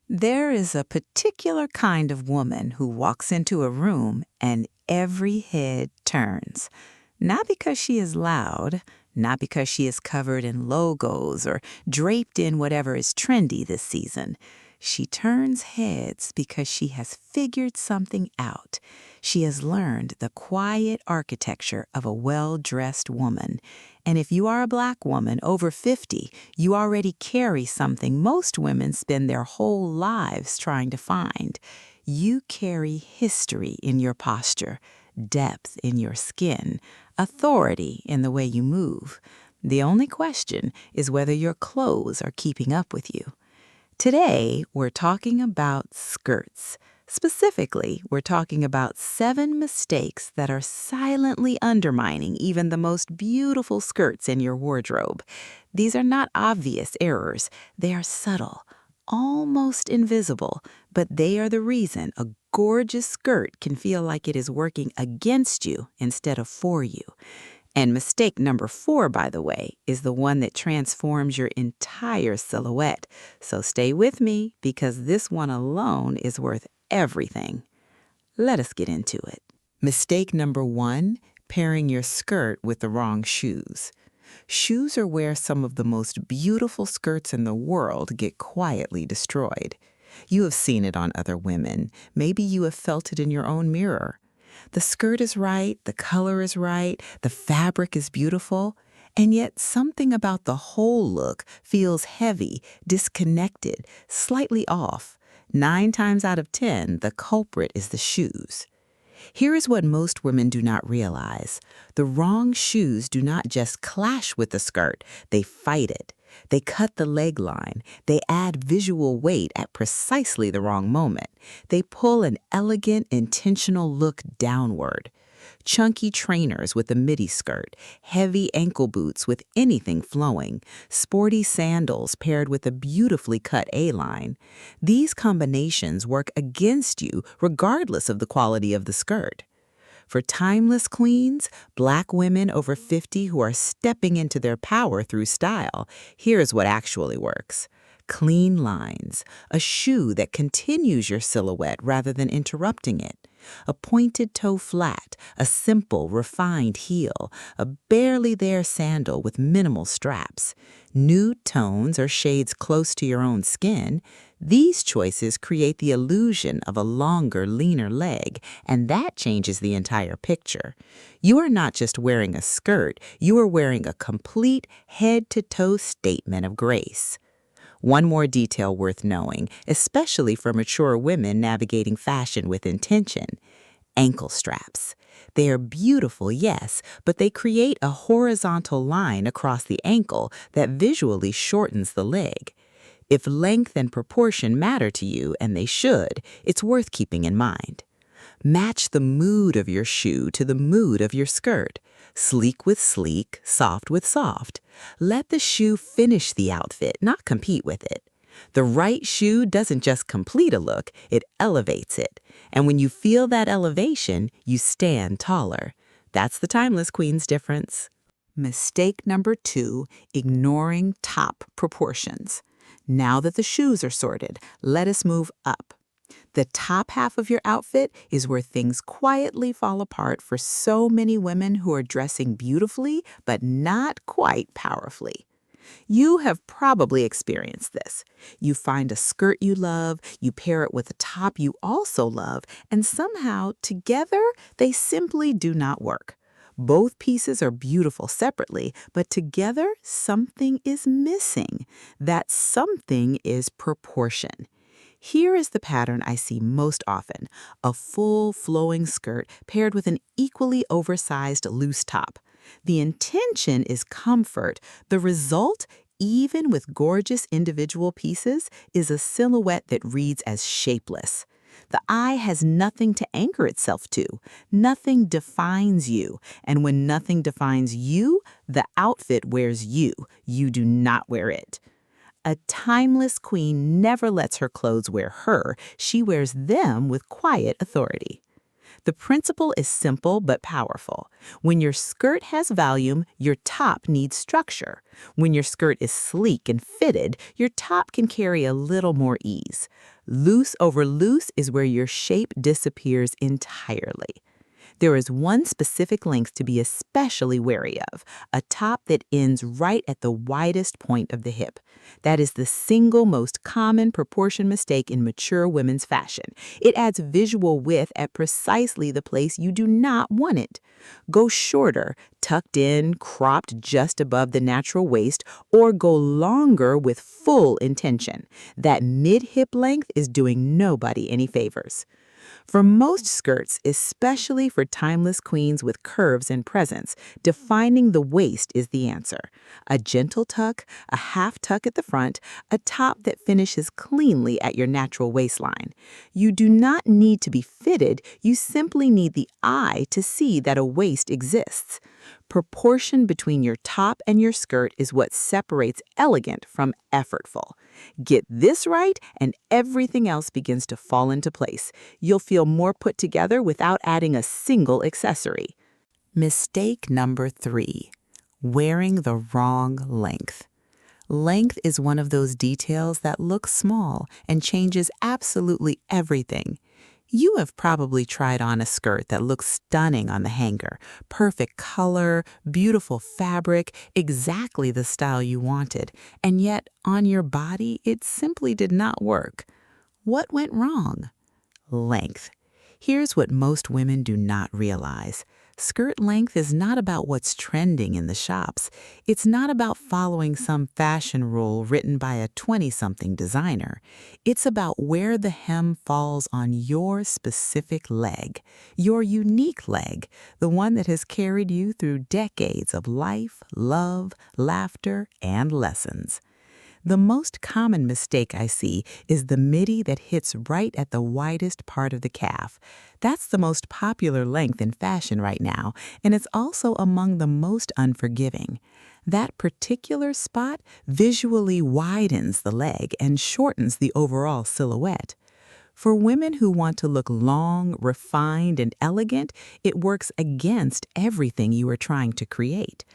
There is a particular kind of woman who walks into a room and every head turns. Not because she is loud, not because she is covered in logos or draped in whatever is trendy this season. She turns heads because she has figured something out. She has learned the quiet architecture of a well-dressed woman. And if you are a black woman over 50, you already carry something most women spend their whole lives trying to find. You carry history in your posture, depth in your skin, authority in the way you move. The only question is whether your clothes are keeping up with you. Today, we're talking about skirts. Specifically, we're talking about 7 mistakes that are silently undermining even the most beautiful skirts in your wardrobe. These are not obvious errors. They are subtle, almost invisible, but they are the reason a gorgeous skirt can feel like it is working against you instead of for you. And mistake number 4, by the way, is the one that transforms your entire silhouette. So stay with me because this one alone is worth everything. Let us get into it. Mistake number 1, pairing your skirt with the wrong shoes. Shoes are where some of the most beautiful skirts in the world get quietly destroyed. You have seen it on other women. Maybe you have felt it in your own mirror. The skirt is right, the color is right, the fabric is beautiful, and yet something about the whole look feels heavy, disconnected, slightly off. 9 times out of 10, the culprit is the shoes. Here is what most women do not realize. The wrong shoes do not just clash with the skirt, they fight it. They cut the leg line. They add visual weight at precisely the wrong moment. They pull an elegant, intentional look downward. Chunky trainers with a midi skirt, heavy ankle boots with anything flowing, sporty sandals paired with a beautifully cut A-line. These combinations work against you regardless of the quality of the skirt. For timeless queens, black women over 50 who are stepping into their power through style, here's what actually works. Clean lines, a shoe that continues your silhouette rather than interrupting it, a pointed toe flat, a simple, refined heel, a barely there sandal with minimal straps, nude tones or shades close to your own skin. These choices create the illusion of a longer, leaner leg, and that changes the entire picture. You are not just wearing a skirt, you are wearing a complete head-to-toe statement of grace. One more detail worth knowing, especially for mature women navigating fashion with intention: ankle straps. They are beautiful, yes, but they create a horizontal line across the ankle that visually shortens the leg. If length and proportion matter to you, and they should, it's worth keeping in mind. Match the mood of your shoe to the mood of your skirt. Sleek with sleek, soft with soft. Let the shoe finish the outfit, not compete with it. The right shoe doesn't just complete a look, it elevates it. And when you feel that elevation, you stand taller. That's the timeless queen's difference. Mistake number 2, ignoring top proportions. Now that the shoes are sorted, let us move up. The top half of your outfit is where things quietly fall apart for so many women who are dressing beautifully but not quite powerfully. You have probably experienced this. You find a skirt you love, you pair it with a top you also love, and somehow, together, they simply do not work. Both pieces are beautiful separately, but together, something is missing. That something is proportion. Here is the pattern I see most often: a full, flowing skirt paired with an equally oversized loose top. The intention is comfort. The result, even with gorgeous individual pieces, is a silhouette that reads as shapeless. The eye has nothing to anchor itself to. Nothing defines you. And when nothing defines you, the outfit wears you. You do not wear it. A timeless queen never lets her clothes wear her. She wears them with quiet authority. The principle is simple but powerful. When your skirt has volume, your top needs structure. When your skirt is sleek and fitted, your top can carry a little more ease. Loose over loose is where your shape disappears entirely. There is one specific length to be especially wary of, a top that ends right at the widest point of the hip. That is the single most common proportion mistake in mature women's fashion. It adds visual width at precisely the place you do not want it. Go shorter, tucked in, cropped just above the natural waist, or go longer with full intention. That mid-hip length is doing nobody any favors. For most skirts, especially for timeless queens with curves and presence, defining the waist is the answer. A gentle tuck, a half tuck at the front, a top that finishes cleanly at your natural waistline. You do not need to be fitted, you simply need the eye to see that a waist exists. Proportion between your top and your skirt is what separates elegant from effortful. Get this right, and everything else begins to fall into place. You'll feel more put together without adding a single accessory. Mistake number 3, wearing the wrong length. Length is one of those details that looks small and changes absolutely everything. You have probably tried on a skirt that looks stunning on the hanger. Perfect color, beautiful fabric, exactly the style you wanted. And yet, on your body, it simply did not work. What went wrong? Length. Here's what most women do not realize. Skirt length is not about what's trending in the shops. It's not about following some fashion rule written by a 20-something designer. It's about where the hem falls on your specific leg, your unique leg, the one that has carried you through decades of life, love, laughter, and lessons. The most common mistake I see is the midi that hits right at the widest part of the calf. That's the most popular length in fashion right now, and it's also among the most unforgiving. That particular spot visually widens the leg and shortens the overall silhouette. For women who want to look long, refined, and elegant, it works against everything you are trying to create.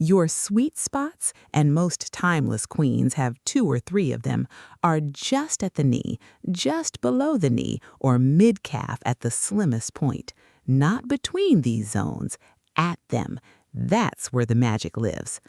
Your sweet spots, and most timeless queens have 2 or 3 of them, are just at the knee, just below the knee, or mid-calf at the slimmest point. Not between these zones, at them. That's where the magic lives.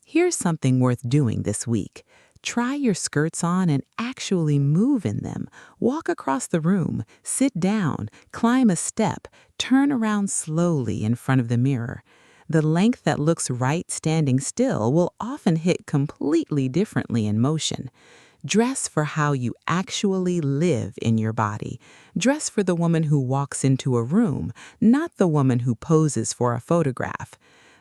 Here's something worth doing this week. Try your skirts on and actually move in them. Walk across the room, sit down, climb a step, turn around slowly in front of the mirror. The length that looks right standing still will often hit completely differently in motion. Dress for how you actually live in your body. Dress for the woman who walks into a room, not the woman who poses for a photograph.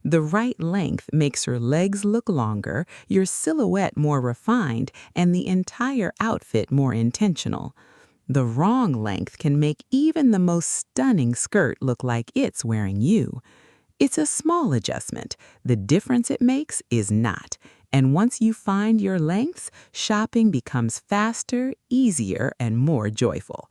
The right length makes your legs look longer, your silhouette more refined, and the entire outfit more intentional. The wrong length can make even the most stunning skirt look like it's wearing you. It's a small adjustment. The difference it makes is not. And once you find your lengths, shopping becomes faster, easier, and more joyful.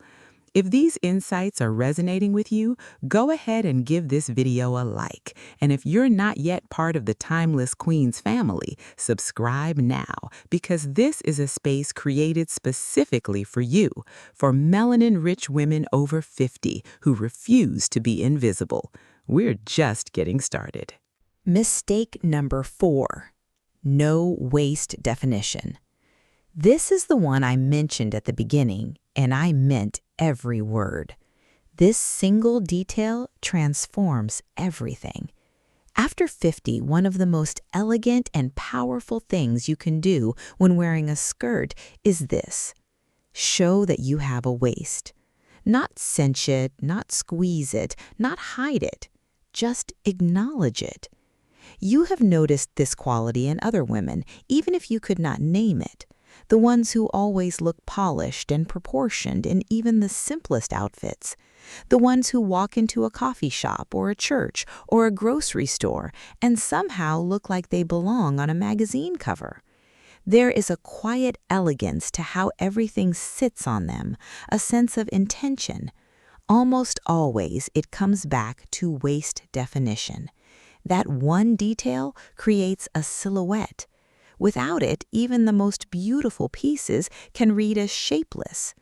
If these insights are resonating with you, go ahead and give this video a like. And if you're not yet part of the Timeless Queens family, subscribe now, because this is a space created specifically for you, for melanin-rich women over 50 who refuse to be invisible. We're just getting started. Mistake number 4, no waist definition. This is the one I mentioned at the beginning, and I meant every word. This single detail transforms everything. After 50, one of the most elegant and powerful things you can do when wearing a skirt is this: show that you have a waist. Not cinch it, not squeeze it, not hide it. Just acknowledge it. You have noticed this quality in other women, even if you could not name it. The ones who always look polished and proportioned in even the simplest outfits. The ones who walk into a coffee shop or a church or a grocery store and somehow look like they belong on a magazine cover. There is a quiet elegance to how everything sits on them, a sense of intention. Almost always, it comes back to waist definition. That one detail creates a silhouette. Without it, even the most beautiful pieces can read as shapeless.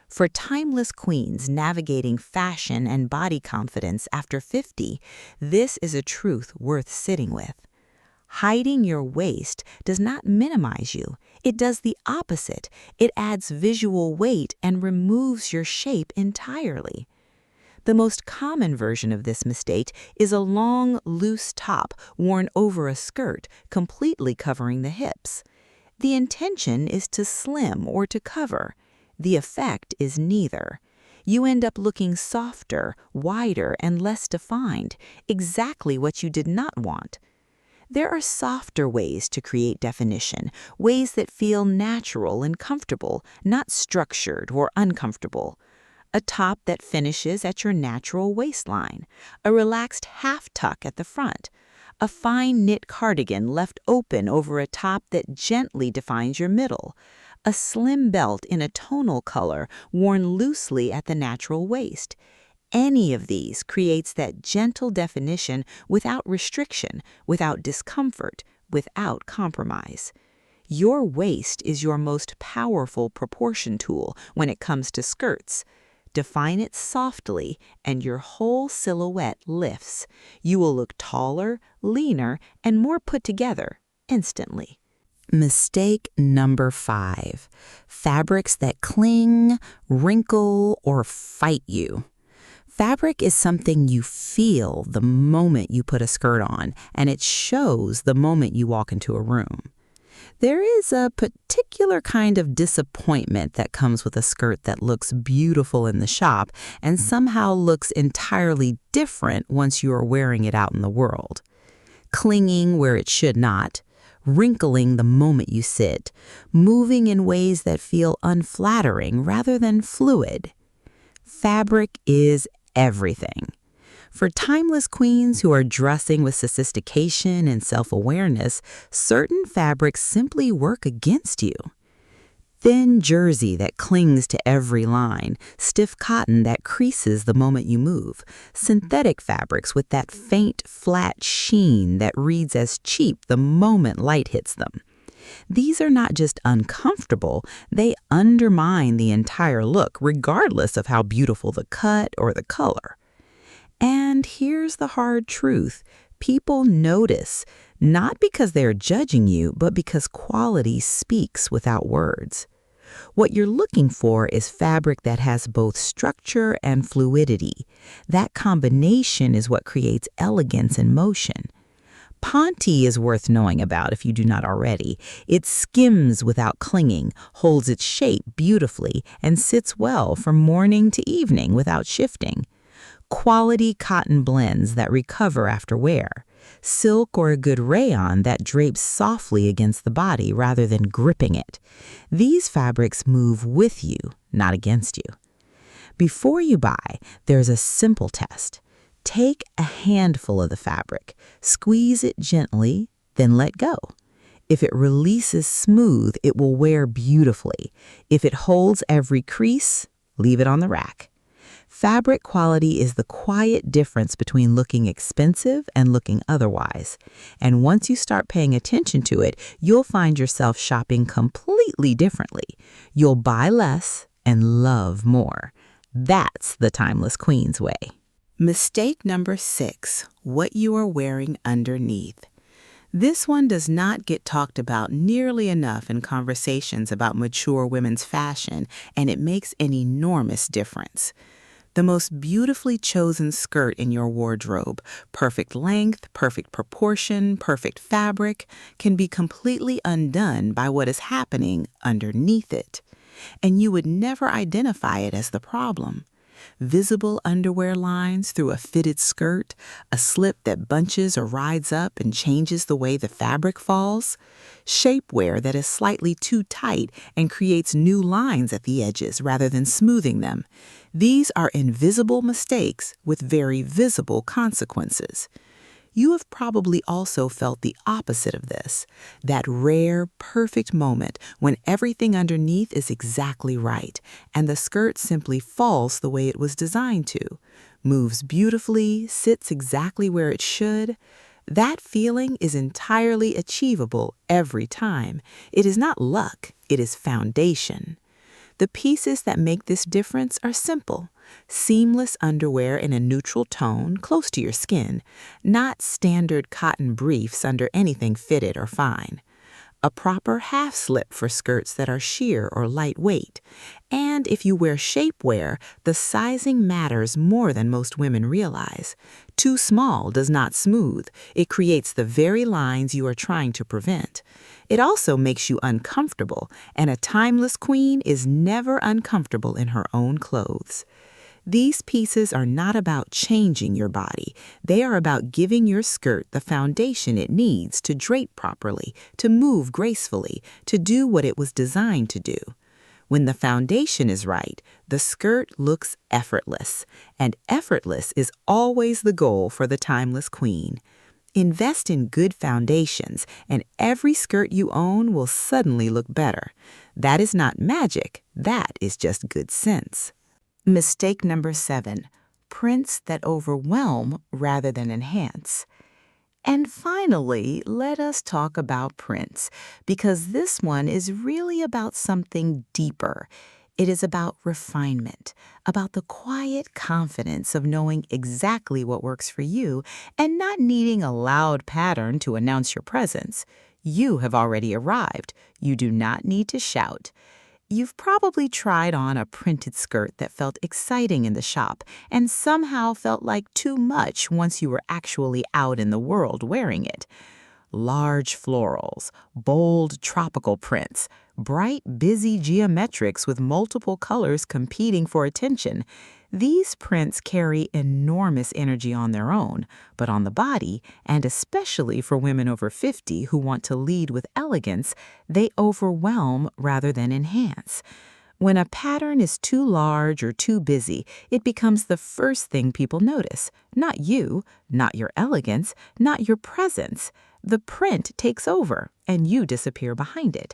For timeless queens navigating fashion and body confidence after 50, this is a truth worth sitting with. Hiding your waist does not minimize you. It does the opposite. It adds visual weight and removes your shape entirely. The most common version of this mistake is a long, loose top worn over a skirt, completely covering the hips. The intention is to slim or to cover. The effect is neither. You end up looking softer, wider, and less defined, exactly what you did not want. There are softer ways to create definition, ways that feel natural and comfortable, not structured or uncomfortable. A top that finishes at your natural waistline, a relaxed half tuck at the front, a fine knit cardigan left open over a top that gently defines your middle, a slim belt in a tonal color worn loosely at the natural waist. Any of these creates that gentle definition without restriction, without discomfort, without compromise. Your waist is your most powerful proportion tool when it comes to skirts. Define it softly, and your whole silhouette lifts. You will look taller, leaner, and more put together instantly. Mistake number 5. Fabrics that cling, wrinkle, or fight you. Fabric is something you feel the moment you put a skirt on, and it shows the moment you walk into a room. There is a particular kind of disappointment that comes with a skirt that looks beautiful in the shop and somehow looks entirely different once you are wearing it out in the world. Clinging where it should not, wrinkling the moment you sit, moving in ways that feel unflattering rather than fluid. Fabric is everything. For timeless queens who are dressing with sophistication and self-awareness, certain fabrics simply work against you. Thin jersey that clings to every line, stiff cotton that creases the moment you move, synthetic fabrics with that faint, flat sheen that reads as cheap the moment light hits them. These are not just uncomfortable, they undermine the entire look, regardless of how beautiful the cut or the color. And here's the hard truth. People notice, not because they're judging you, but because quality speaks without words. What you're looking for is fabric that has both structure and fluidity. That combination is what creates elegance and motion. Ponte is worth knowing about if you do not already. It skims without clinging, holds its shape beautifully, and sits well from morning to evening without shifting. Quality cotton blends that recover after wear. Silk or a good rayon that drapes softly against the body rather than gripping it. These fabrics move with you, not against you. Before you buy, there's a simple test. Take a handful of the fabric, squeeze it gently, then let go. If it releases smooth, it will wear beautifully. If it holds every crease, leave it on the rack. Fabric quality is the quiet difference between looking expensive and looking otherwise. And once you start paying attention to it, you'll find yourself shopping completely differently. You'll buy less and love more. That's the timeless queen's way. Mistake number 6, what you are wearing underneath. This one does not get talked about nearly enough in conversations about mature women's fashion, and it makes an enormous difference. The most beautifully chosen skirt in your wardrobe, perfect length, perfect proportion, perfect fabric, can be completely undone by what is happening underneath it. And you would never identify it as the problem. Visible underwear lines through a fitted skirt, a slip that bunches or rides up and changes the way the fabric falls, shapewear that is slightly too tight and creates new lines at the edges rather than smoothing them. These are invisible mistakes with very visible consequences. You have probably also felt the opposite of this, that rare, perfect moment when everything underneath is exactly right, and the skirt simply falls the way it was designed to, moves beautifully, sits exactly where it should. That feeling is entirely achievable every time. It is not luck, it is foundation. The pieces that make this difference are simple. Seamless underwear in a neutral tone, close to your skin, not standard cotton briefs under anything fitted or fine. A proper half slip for skirts that are sheer or lightweight. And if you wear shapewear, the sizing matters more than most women realize. Too small does not smooth. It creates the very lines you are trying to prevent. It also makes you uncomfortable, and a timeless queen is never uncomfortable in her own clothes. These pieces are not about changing your body. They are about giving your skirt the foundation it needs to drape properly, to move gracefully, to do what it was designed to do. When the foundation is right, the skirt looks effortless, and effortless is always the goal for the timeless queen. Invest in good foundations, and every skirt you own will suddenly look better. That is not magic, that is just good sense. Mistake number 7, prints that overwhelm rather than enhance. And finally, let us talk about prints, because this one is really about something deeper. It is about refinement, about the quiet confidence of knowing exactly what works for you and not needing a loud pattern to announce your presence. You have already arrived. You do not need to shout. You've probably tried on a printed skirt that felt exciting in the shop and somehow felt like too much once you were actually out in the world wearing it. Large florals, bold tropical prints, bright, busy geometrics with multiple colors competing for attention. These prints carry enormous energy on their own, but on the body, and especially for women over 50 who want to lead with elegance, they overwhelm rather than enhance. When a pattern is too large or too busy, it becomes the first thing people notice. Not you, not your elegance, not your presence. The print takes over, and you disappear behind it.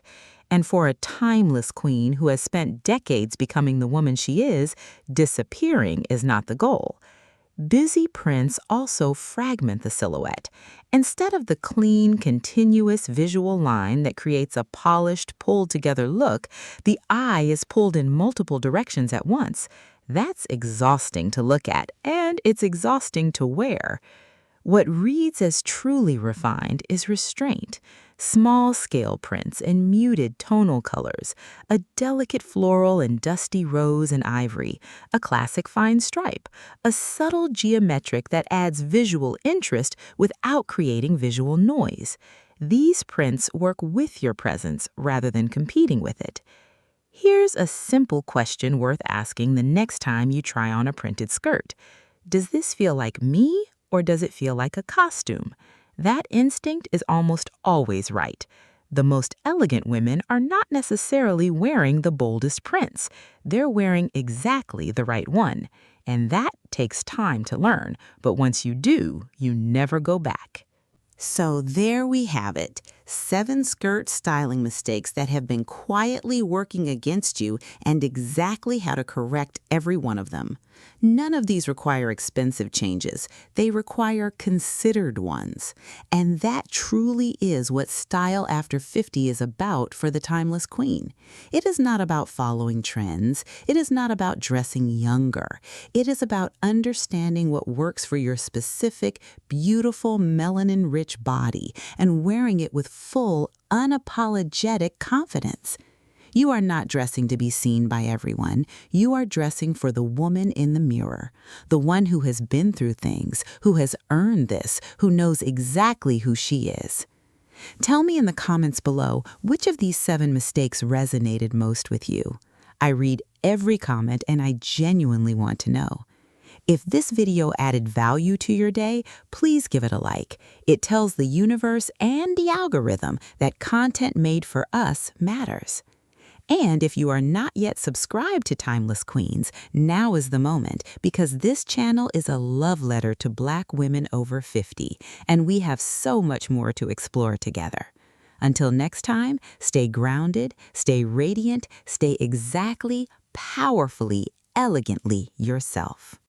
And for a timeless queen who has spent decades becoming the woman she is, disappearing is not the goal. Busy prints also fragment the silhouette. Instead of the clean, continuous visual line that creates a polished, pulled-together look, the eye is pulled in multiple directions at once. That's exhausting to look at, and it's exhausting to wear. What reads as truly refined is restraint. Small-scale prints in muted tonal colors, a delicate floral in dusty rose and ivory, a classic fine stripe, a subtle geometric that adds visual interest without creating visual noise. These prints work with your presence rather than competing with it. Here's a simple question worth asking the next time you try on a printed skirt. Does this feel like me, or does it feel like a costume? That instinct is almost always right. The most elegant women are not necessarily wearing the boldest prints. They're wearing exactly the right one. And that takes time to learn, but once you do, you never go back. So there we have it, 7 skirt styling mistakes that have been quietly working against you and exactly how to correct every one of them. None of these require expensive changes. They require considered ones. And that truly is what Style After 50 is about for the timeless queen. It is not about following trends. It is not about dressing younger. It is about understanding what works for your specific, beautiful, melanin-rich body and wearing it with full, unapologetic confidence. You are not dressing to be seen by everyone. You are dressing for the woman in the mirror, the one who has been through things, who has earned this, who knows exactly who she is. Tell me in the comments below which of these 7 mistakes resonated most with you. I read every comment and I genuinely want to know. If this video added value to your day, please give it a like. It tells the universe and the algorithm that content made for us matters. And if you are not yet subscribed to Timeless Queens, now is the moment because this channel is a love letter to Black women over 50, and we have so much more to explore together. Until next time, stay grounded, stay radiant, stay exactly, powerfully, elegantly yourself.